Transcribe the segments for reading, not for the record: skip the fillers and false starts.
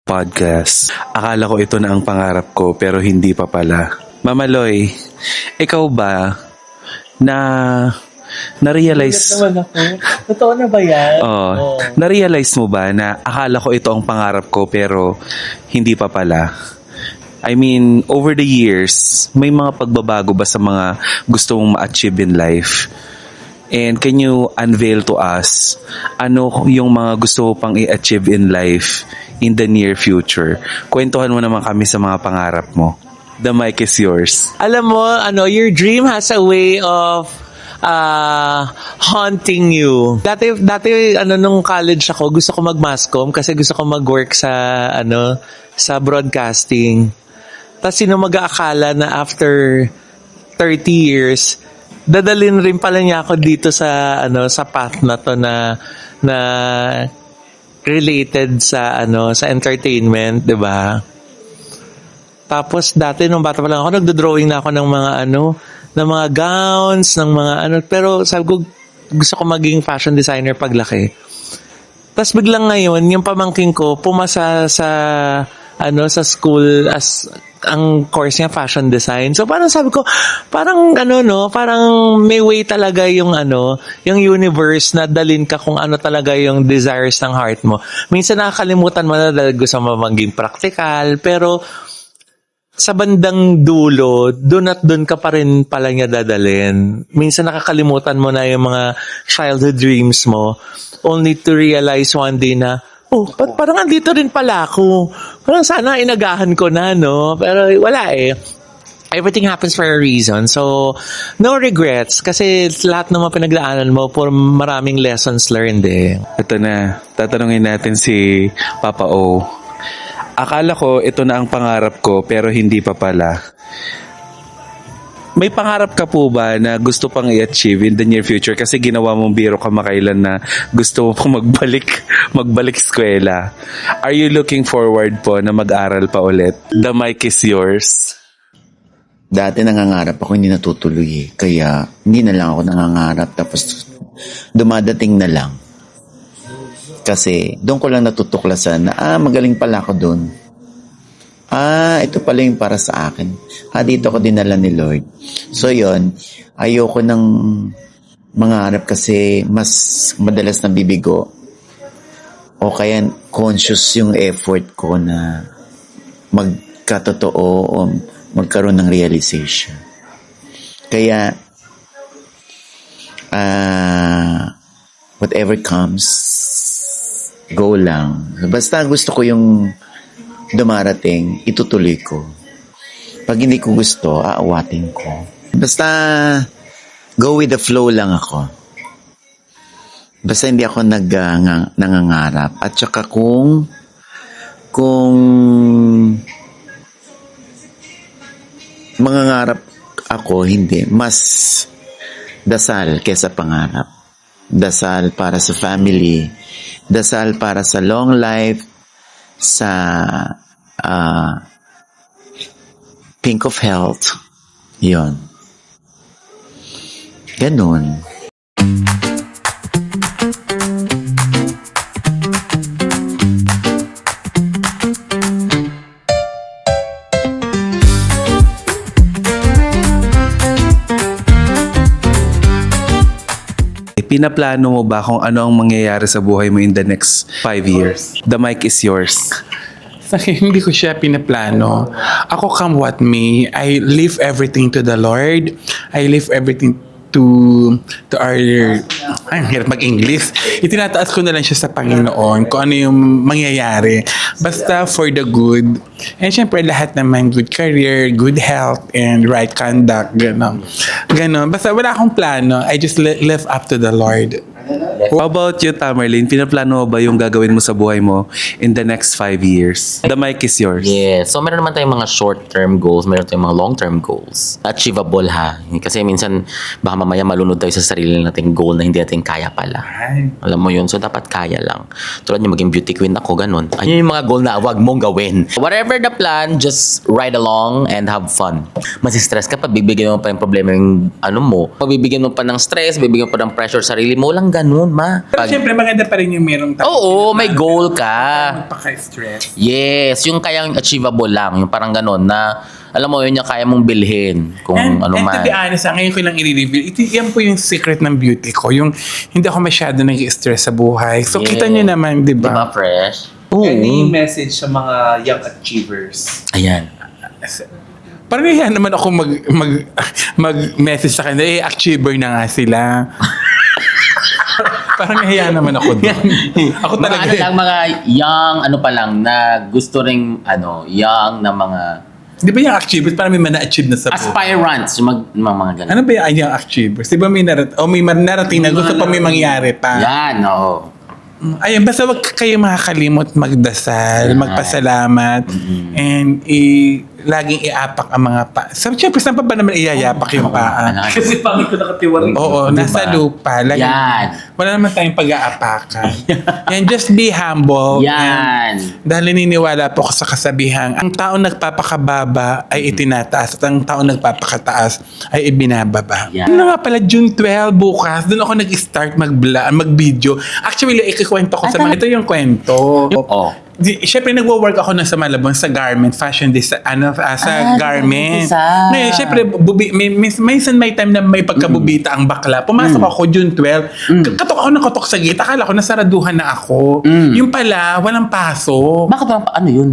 podcast. Akala ko ito na ang pangarap ko pero hindi pa pala. Mama Loy, ikaw ba na-realize naman ako. Totoo na ba yan? na-realize mo ba na akala ko ito ang pangarap ko pero hindi pa pala? I mean, over the years, may mga pagbabago ba sa mga gusto mong ma-achieve in life? And can you unveil to us ano yung mga gusto mo pang i-achieve in life in the near future? Kwentuhan mo naman kami sa mga pangarap mo. The mic is yours. Alam mo, your dream has a way of haunting you. Dati nung college ako, gusto ko mag-masscom kasi gusto ko mag-work sa broadcasting. Tapos sino mag-aakala na after 30 years, dadalhin rin pala niya ako dito sa path na to na related sa entertainment, 'di ba? Tapos dati nung bata pa lang ako, nagdo-drawing na ako ng mga gowns, ng mga pero sabi ko gusto ko maging fashion designer paglaki. Tapos biglang ngayon, yung pamangkin ko pumasa sa school as ang course niya fashion design. So parang sabi ko, parang may way talaga yung universe na dalin ka kung ano talaga yung desires ng heart mo. Minsan nakakalimutan mo na dahil gusto mo maging practical, pero sa bandang dulo, doon at doon ka pa rin pala niya dadalhin. Minsan nakakalimutan mo na yung mga childhood dreams mo only to realize one day na parang andito rin pala ako. Parang sana inagahan ko na, no? Pero wala eh. Everything happens for a reason. So, no regrets. Kasi lahat ng mga pinagdaanan mo for maraming lessons learned eh. Ito na, tatanungin natin si Papa O. Akala ko ito na ang pangarap ko pero hindi pa pala. May pangarap ka po ba na gusto pang i-achieve in the near future? Kasi ginawa mong biro kamakailan na gusto mo pang magbalik eskwela. Are you looking forward po na mag-aral pa ulit? The mic is yours. Dati nangangarap ako, hindi natutuloy eh. Kaya hindi na lang ako nangangarap. Tapos dumadating na lang. Kasi doon ko lang natutuklasan na magaling pala ako doon. Ito pala yung para sa akin. Dito ako dinala ni Lord. So yon, ayoko ng mangarap kasi mas madalas na bibigo. O kaya conscious yung effort ko na magkatotoo o magkaroon ng realization. Kaya whatever comes, go lang. Basta gusto ko yung dumarating, itutuloy ko. Pag hindi ko gusto, aawatin ko. Basta go with the flow lang ako. Basta hindi ako nangangarap. At saka kung mangangarap ako, hindi. Mas dasal kesa pangarap. Dasal para sa family. Dasal para sa long life. Sa pink of health. Yon. Ganun. Pinaplano mo ba kung ano ang mangyayari sa buhay mo in the next 5 years? The mic is yours. Sa akin, hindi ko siya pinaplano. Ako, come what may, I leave everything to the Lord. I leave everything to our, ang hirap mag-English. Itinataas ko na lang siya sa Panginoon kung ano yung mangyayari. Basta for the good. And syempre, lahat naman good career, good health, and right conduct. Ganon. Basta wala akong plano. I just live up to the Lord. How about you, Tamerlane? Pinaplano mo ba yung gagawin mo sa buhay mo in the next 5 years? The mic is yours. Yeah. So, meron naman tayong mga short-term goals, meron tayong mga long-term goals. Achievable ha. Kasi minsan, baka mamaya malunod tayo sa sarili nating goal na hindi natin kaya pala. Alam mo yun? So, dapat kaya lang. Tulad yung maging beauty queen ako, ganun. Ayun yung mga goal na wag mong gawin. Whatever the plan, just ride along and have fun. Masistress ka pa, bibigyan mo pa yung problema yung ano mo. Pag bibigyan mo pa ng stress, bibigyan mo pa ng pressure sa sarili mo, walang ganun, ma. Pero siyempre, maganda pa rin yung merong Oo, may goal ka. Magpaka-stress. Yes, yung kayang achievable lang. Yung parang ganun na, alam mo, yun yung kaya mong bilhin. Kung ano and man. to be honest, ngayon ko lang i-reveal, yan po yung secret ng beauty ko. Yung hindi ako masyado nag-stress sa buhay. So, Yeah. kita nyo naman, di Di ba, ba? fresh? Any message sa mga young achievers? Ayan. Parang nahiya naman ako mag-message sa kanila, achiever na nga sila. Parang nahiya naman ako doon. Ako Mga talaga. ano lang, mga young, ano pa lang, na gusto ring, young na mga Di ba yung achievers, parang may mana-achieve na sa buhay? aspirants, yung mga ganun. Ano ba yung young achievers? Di ba may narating na gusto pa may mangyari pa? Yan, oo. Ayun, basta wag kayo makakalimot magdasal, magpasalamat, and laging iapak ang mga pa. Siyempre, saan pa ba naman iayapak yung paa? Kasi pangit ko nakatiwari. Oo, nasa lupa. Lagi, Yan. wala naman tayong pag-aapakan. Yan, just be humble. Yan. Dahil naniniwala po ako sa kasabihang, ang taong nagpapakababa ay itinataas at ang taong nagpapakataas ay ibinababa. Yeah. Ano nga pala, June 12 bukas, doon ako nag-start mag-video. Actually, ikikwento ko sa mga, ito yung kwento. Oh. Siyempre, nagwo-work ako na sa Malabon sa garment, fashion design, sa garment. design. Ngayon, siyempre, minsan may time na may pagkabubita ang bakla. Pumasok ako June 12. Katok ako ng katok sa gate. Akala ko nasaraduhan na ako. Yung pala, walang pasok. Bakit walang ano yun?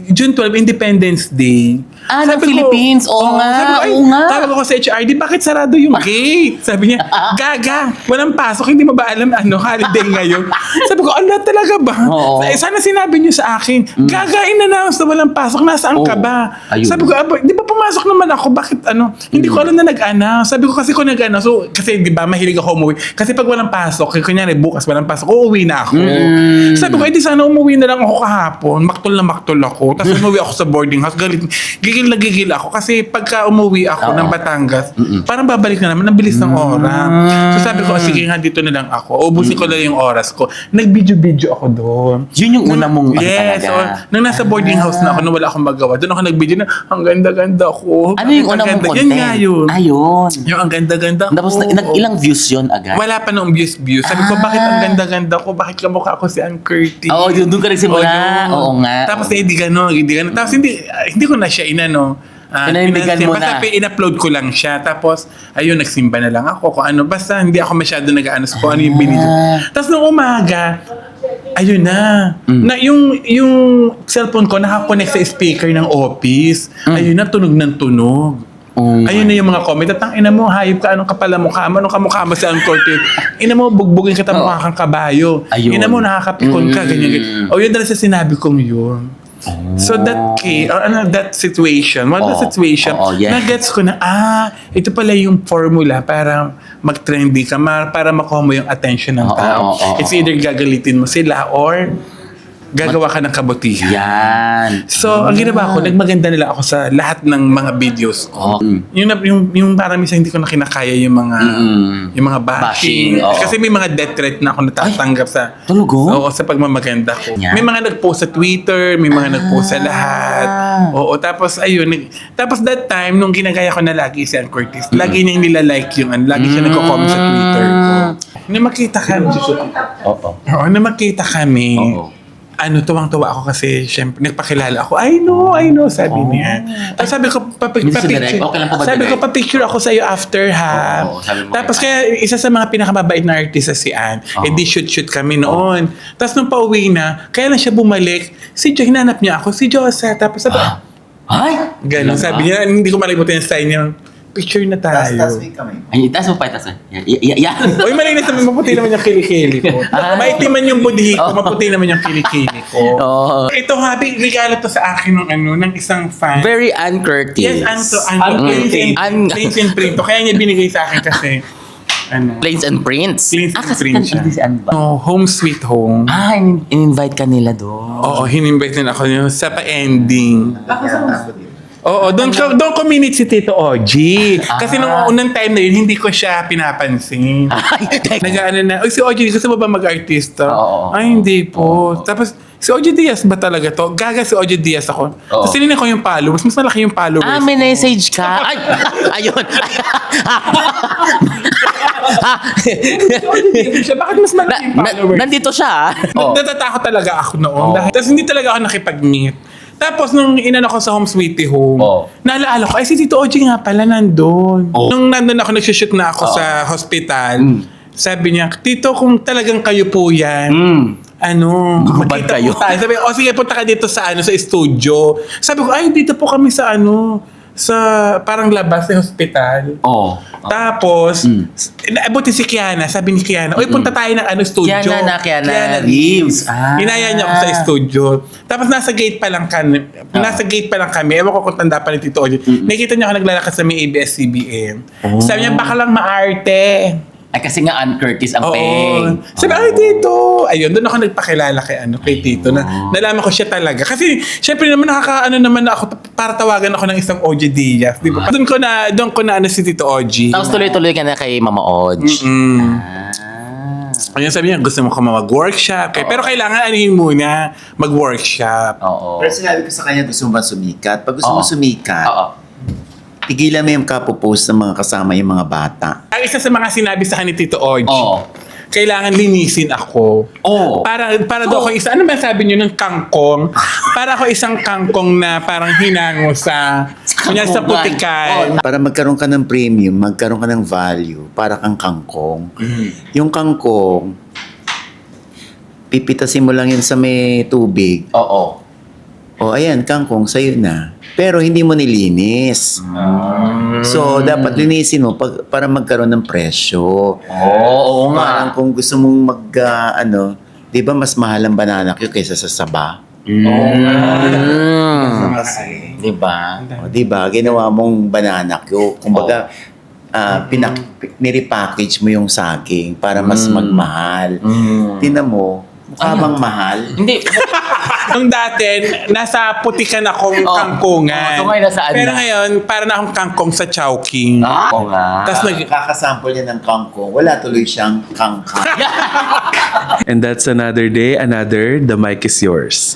June 12, Independence Day. Ng Philippines. Oo nga, sabi ko, oo nga. Tawag ako sa HRD, bakit sarado yung gate? Sabi niya, gaga, walang pasok, hindi mo ba alam holiday ngayon? Sabi ko, ala talaga ba? Oo. Sana sinabi niyo sa akin, gaga, in-announce na walang pasok, nasaan ka ba? Ayun. Sabi ko, di ba pumasok naman ako, bakit hindi ko alam na nag-announce. Sabi ko kasi kung nag-announce, so, kasi di ba mahilig ako umuwi. Kasi pag walang pasok, kunyari bukas walang pasok, uuwi na ako. Sabi ko, di sana umuwi na lang ako kahapon, maktol na maktol ako. Tapos umuwi ako sa boarding house, gigil na gigil ako kasi pagka umuwi ako ng Batangas, parang babalik na naman, ang bilis ng oras. So sabi ko, sige nga, dito na lang ako. Ubusin ko lang yung oras ko. Nag-video-video ako doon. Yun yung una mong Yes. talaga. Nung nasa boarding house na ako, nung wala akong magawa, doon ako nag-video na, ang ganda-ganda ko. Ano yung una mong Ang ganda. content? Yan nga yun. Ayun. Yung ang ganda-ganda ko. Tapos ilang views yun agad? Wala pa nung views. Sabi ko, bakit ang ganda-ganda ko? Bakit kamukha ako si Ann Curtis? Oo, doon ka nagsimula. yun. Oo nga. Tapos hindi gano'n. Tapos hindi ko na siya Pinanindigan mo na. Basta in-upload ko lang siya. Tapos, ayun, nagsimba na lang ako. Kung ano, basta hindi ako masyado nag-ano kung ano yung binidyo. Tapos nung umaga, ayun na. Na yung cellphone ko nakakonect sa speaker ng office. Ayun na, tunog ng tunog. Ayun na yung mga comment. At ang ina mo, hayop ka, anong kapala mukha mo? Anong kamukha mo si Ann Curtis? Ina mo, bugbugin kita mukha kang kabayo. Ayun. Ina mo, nakakapikon ka, ganyan. O yun dahil sa sinabi kong yun. So that situation, yes. na-gets ko na, ito pala yung formula para mag-trendy ka, para makuha mo yung attention ng tao. It's either gagalitin mo sila or gagawa ka ng kabutihan. Yan. So, ang ginawa ko, nagmaganda nila ako sa lahat ng mga videos ko. Yung parang minsan hindi ko na kinakaya yung mga bashing. oo. Kasi may mga death threat na ako natatanggap sa Talaga? Oo, sa pagmamaganda ko. Yan. May mga nag-post sa Twitter, may mga nag-post sa lahat. Oo, tapos ayun. Tapos that time, nung ginagaya ko na lagi si Ann Curtis, lagi niyang nilalike yung lagi siya nagko-comment sa Twitter ko. Na makita kami. Oo. Oo, na makita kami. Oo. Tuwang-tuwa ako kasi syempre nagpakilala ako. I know, sabi niya. Tapos sabi ko, Minsan direct, okay lang po ba sabi ko, direct? pa-picture ako sa'yo after ha. Oo, sabi mo Tapos kay kaya isa sa mga pinakamabait na artista si Ann, di shoot kami noon. Tapos nung pauwi na, kaya lang siya bumalik, hinanap niya ako, si Josa. Tapos sabi, Ay! ganun, sabi niya, hindi ko malimutan yung style niya. Picture na tayo. Ay, itaas mo pa, itaas mo. Yan. Uy, malinis naman, maputi naman yung kilikili ko. Maitiman yung budhi ko, maputi naman yung kilikili ko. Oo. Ito nga, regalo to sa akin ng isang fan. Very Ann Curtis. Yes, Plains and Print. Kaya niya binigay sa akin kasi, Plains and Prints. Plains and kasi Prints siya. si Ann ba? Home Sweet Home. In-invite ka nila doon. Oo, hinimbat nila ako yun sa pa-ending. Oo, doon ko minute si Tito Oji. Kasi nung unang time na yun, hindi ko siya pinapansin. Nag-ano na, si Oji, gusto mo ba mag-artista? Oo. Ay, hindi po. Tapos, si Oji Diaz ba talaga to? Gaga si Oji Diaz ako. Tapos tinignan ko yung followers. Mas malaki yung followers. May message ka. Ay! Ayun. siya, bakit mas malaki yung followers? Nandito siya. Oh. Natatakot talaga ako noon. Tapos hindi talaga ako nakipag-meet. Tapos nung inano ko sa Home Sweetie Home, naalala ko, ay si Tito OG nga pala nandun. Nung nandun ako, nagsushoot na ako sa hospital, sabi niya, Tito, kung talagang kayo po yan, Hubad magkita kayo. po tayo. Sabi, sige, punta ka dito sa sa studio. Sabi ko, ay, dito po kami sa sa parang labas ng hospital. Tapos, buti si Kiana, sabi ni Kiana, punta tayo ng studio. Kiana Reeves. Inaya niya ako sa studio. Tapos nasa gate pa lang kami. Ewan ko kung tanda pa ni Tito Oji. Nakita niya ako naglalakad sa may ABS-CBN. Sabi niya, baka lang maarte. Ay, kasi nga Ann Curtis ang peg. Sabi, ay Tito. Ayun, doon ako nagpakilala kay Tito. Nalaman ko siya talaga. Kasi, syempre naman naman ako, para tawagan ako ng isang OG Diaz. Di ba? Doon ko na si Tito OG. Tapos tuloy-tuloy ka na kay Mama Oj. Ayun, sabi niya, gusto mo ko mag-workshop. Pero kailangan anuhin muna, mag-workshop. Pero sinabi ko sa kanya, gusto mo ba sumikat? Pag gusto mo sumikat, tigilan mo yung kapopost ng mga kasama yung mga bata. Ang isa sa mga sinabi sa akin ni Tito Oji, kailangan linisin ako. Para daw ako isa, ano ba sabi niyo ng kangkong? Para ako isang kangkong na parang hinango sa putikan. Para magkaroon ka ng premium, magkaroon ka ng value, para kang kangkong. Yung kangkong, pipitasin mo lang yun sa may tubig. O ayan, kangkong, sa'yo na. Pero hindi mo nilinis. So, dapat linisin mo para magkaroon ng presyo. Oo nga. Parang kung gusto mong di ba mas mahal ang banana Q kaysa sa saba? Diba? O, di ba? Ginawa mong banana Q. Kumbaga, nirepackage mo yung saging para mas magmahal. Tingnan mo, mukha bang mahal? Hindi. Nung dati, nasa putikan akong kangkungan. So ngayon, nasaan Pero na? ngayon, para na akong kangkong sa Chowking. Oo nga. Tapos Kakasample niya ng kangkong. Wala tuloy siyang kangkang. And that's another day, another The Mic is Yours.